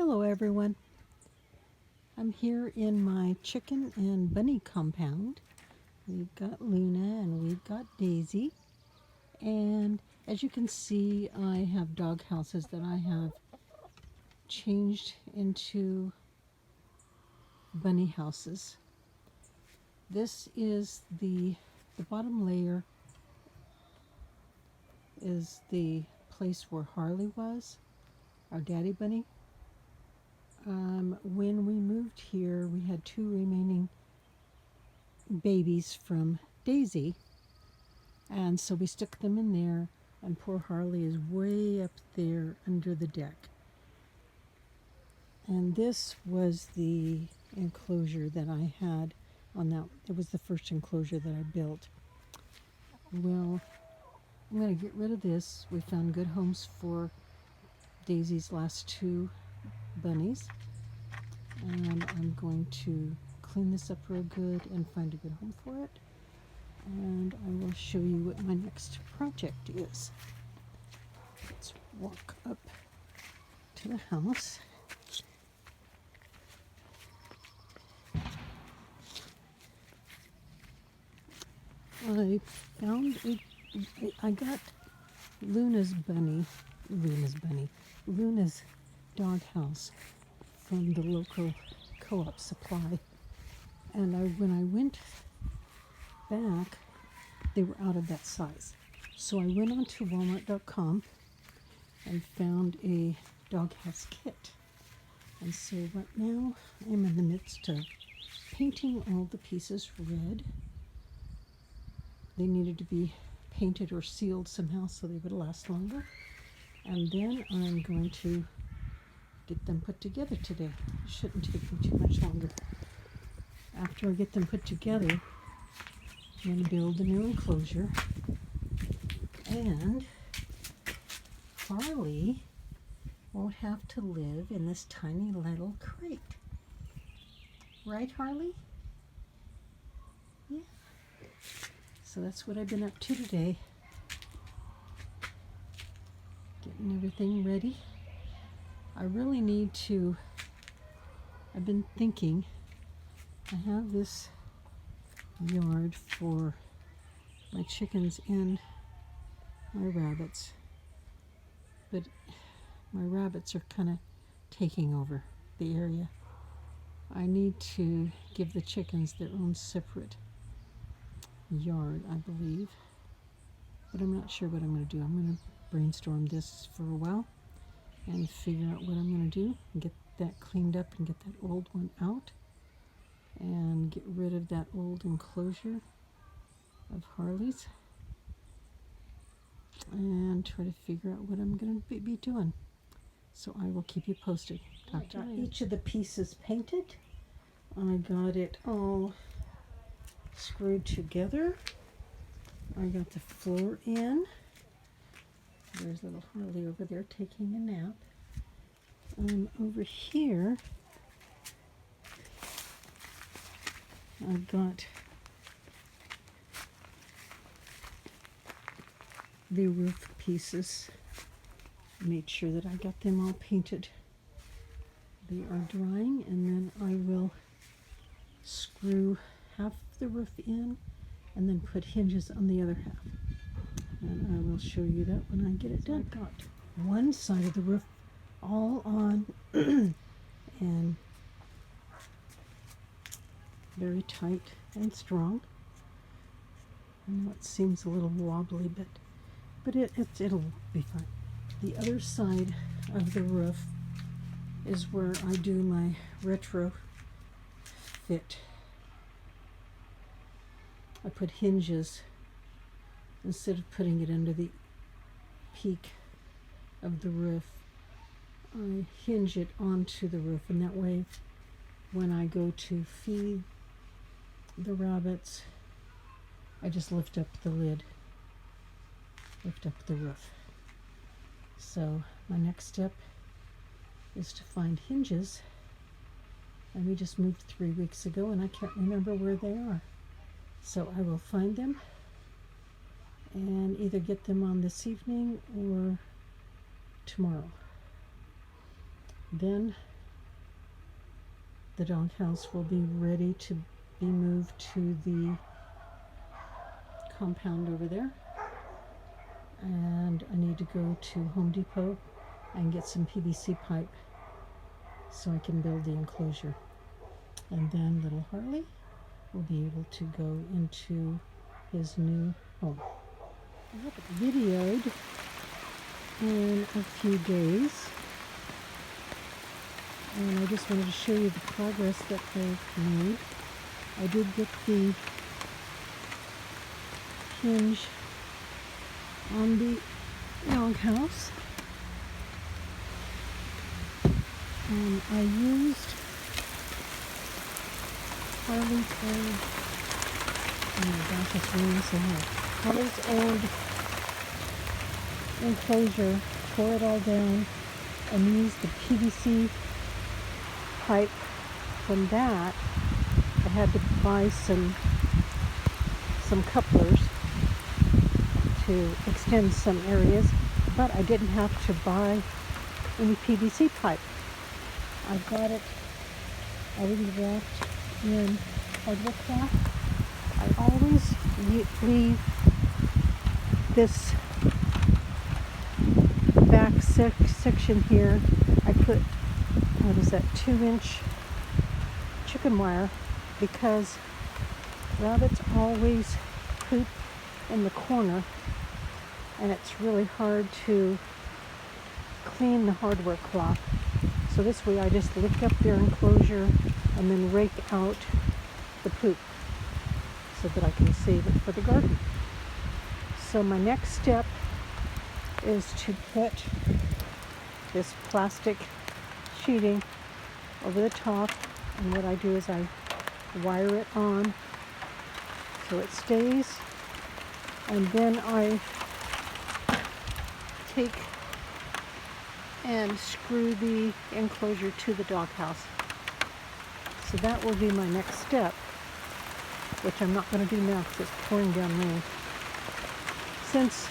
Hello everyone. I'm here in my chicken and bunny compound. We've got Luna and we've got Daisy. And as you can see, I have dog houses that I have changed into bunny houses. This is the bottom layer is the place where Harley was, our daddy bunny. When we moved here, we had 2 remaining babies from Daisy, and so we stuck them in there, and poor Harley is way up there under the deck. And this was the enclosure that I had on that. It was the first enclosure that I built. Well, I'm going to get rid of this. We found good homes for Daisy's last 2 bunnies, and I'm going to clean this up real good and find a good home for it, and I will show you what my next project is. Let's walk up to the house. I found I got Luna's doghouse from the local co-op supply, and when I went back, they were out of that size. So I went onto Walmart.com and found a doghouse kit. And so right now I'm in the midst of painting all the pieces red. They needed to be painted or sealed somehow so they would last longer. And then I'm going to get them put together today. It shouldn't take me too much longer. After I get them put together, I'm going to build a new enclosure. And Harley won't have to live in this tiny little crate. Right, Harley? Yeah. So that's what I've been up to today. Getting everything ready. I really need to, I've been thinking, I have this yard for my chickens and my rabbits, but my rabbits are kind of taking over the area. I need to give the chickens their own separate yard, I believe, but I'm not sure what I'm going to do. I'm going to brainstorm this for a while and figure out what I'm going to do and get that cleaned up and get that old one out and get rid of that old enclosure of Harley's and try to figure out what I'm going to be doing. So I will keep you posted. I got each of the pieces painted. I got it all screwed together. I got the floor in. There's little Harley over there taking a nap. Over here, I've got the roof pieces. Made sure that I got them all painted. They are drying, and then I will screw half the roof in and then put hinges on the other half. And I will show you that when I get it done. I've got one side of the roof all on and very tight and strong. I know it seems a little wobbly, but it'll be fine. The other side of the roof is where I do my retro fit. I put hinges instead of putting it under the peak of the roof. I hinge it onto the roof, and that way when I go to feed the rabbits, I just lift up the lid, lift up the roof. So my next step is to find hinges, and we just moved 3 weeks ago and I can't remember where they are. So I will find them and either get them on this evening or tomorrow. Then the doghouse will be ready to be moved to the compound over there. And I need to go to Home Depot and get some PVC pipe so I can build the enclosure. And then little Harley will be able to go into his new home. I haven't videoed in a few days, and I just wanted to show you the progress that I've made. I did get the hinge on the doghouse, and I used Harley's old, oh my gosh, it's raining so hard. Harley's old enclosure, tore it all down, and used the PVC pipe from that. I had to buy some couplers to extend some areas, but I didn't have to buy any PVC pipe. I got it already wrapped in hardwood cloth. I always leave this back section here. I put, what is that, 2-inch chicken wire, because rabbits always poop in the corner, and it's really hard to clean the hardware cloth. So this way I just lift up their enclosure and then rake out the poop so that I can save it for the garden. So my next step is to put this plastic sheeting over the top, and what I do is I wire it on so it stays, and then I take and screw the enclosure to the doghouse. So that will be my next step, which I'm not going to do now because it's pouring down rain. Since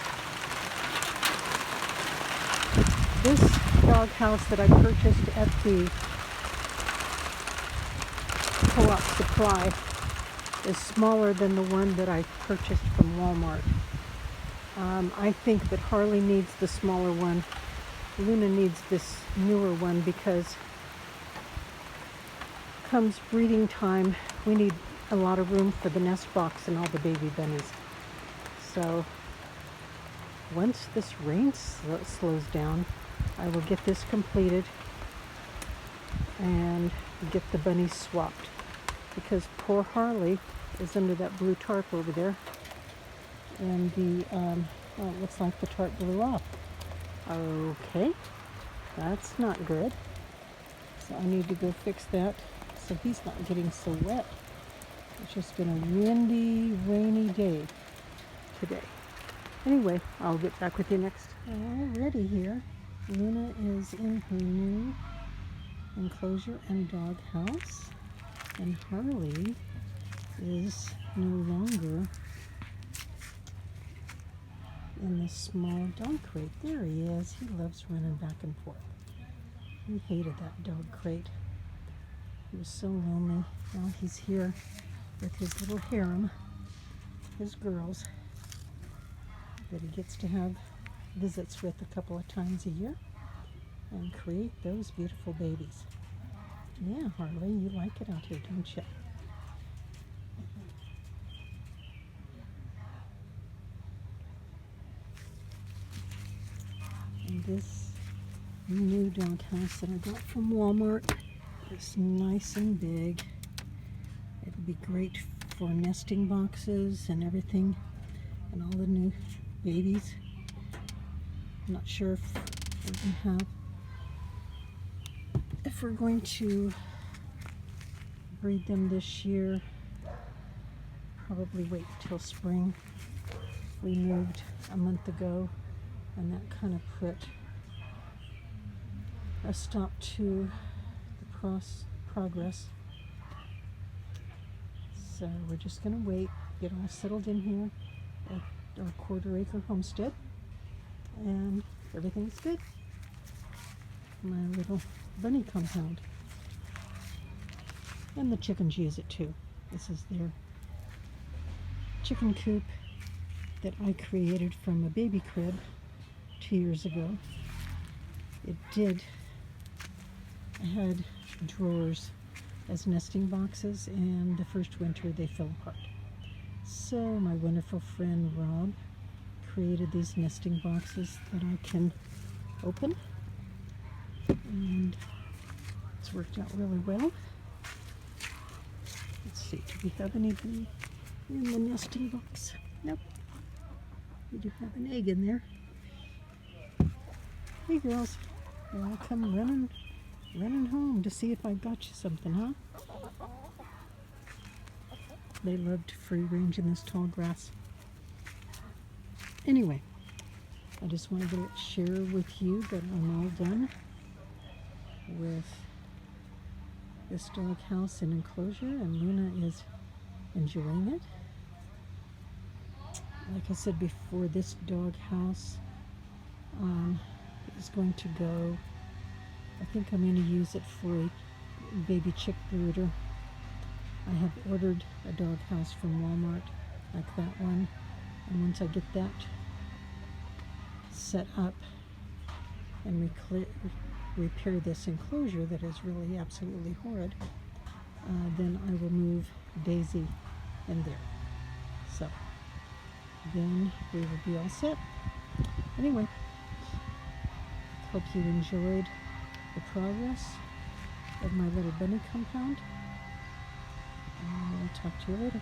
this doghouse that I purchased at the Co-op Supply is smaller than the one that I purchased from Walmart, I think that Harley needs the smaller one. Luna needs this newer one because comes breeding time, we need a lot of room for the nest box and all the baby bunnies. So once this rain slows down, I will get this completed and get the bunnies swapped, because poor Harley is under that blue tarp over there, and the well, it looks like the tarp blew off. Okay, that's not good. So I need to go fix that so he's not getting so wet. It's just been a windy, rainy day today. Anyway, I'll get back with you next. Already here, Luna is in her new enclosure and dog house, and Harley is no longer in the small dog crate. There he is. He loves running back and forth. He hated that dog crate. He was so lonely. Now he's here with his little harem, his girls, that he gets to have visits with a couple of times a year and create those beautiful babies. Yeah, Harley, you like it out here, don't you? And this new dog house that I got from Walmart is nice and big. It'll be great for nesting boxes and everything, and all the new babies. I'm not sure if we're going to breed them this year. Probably wait till spring. We moved a month ago, and that kind of put a stop to the progress. So we're just going to wait, get all settled in here at our quarter-acre homestead, and everything's good. My little bunny compound. And the chickens use it too. This is their chicken coop that I created from a baby crib 2 years ago. I had drawers as nesting boxes, and the first winter they fell apart. So my wonderful friend Rob created these nesting boxes that I can open, and it's worked out really well. Let's see, do we have anything in the nesting box? Nope. We do have an egg in there. Hey girls, they all come running home to see if I got you something, huh? They loved free range in this tall grass. Anyway, I just wanted to share with you that I'm all done with this doghouse and enclosure, and Luna is enjoying it. Like I said before, this doghouse is going to go. I think I'm going to use it for a baby chick brooder. I have ordered a doghouse from Walmart like that one, and once I get that set up and repair this enclosure that is really absolutely horrid, then I will move Daisy in there. So then we will be all set. Anyway, hope you enjoyed the progress of my little bunny compound. I'll talk to you later.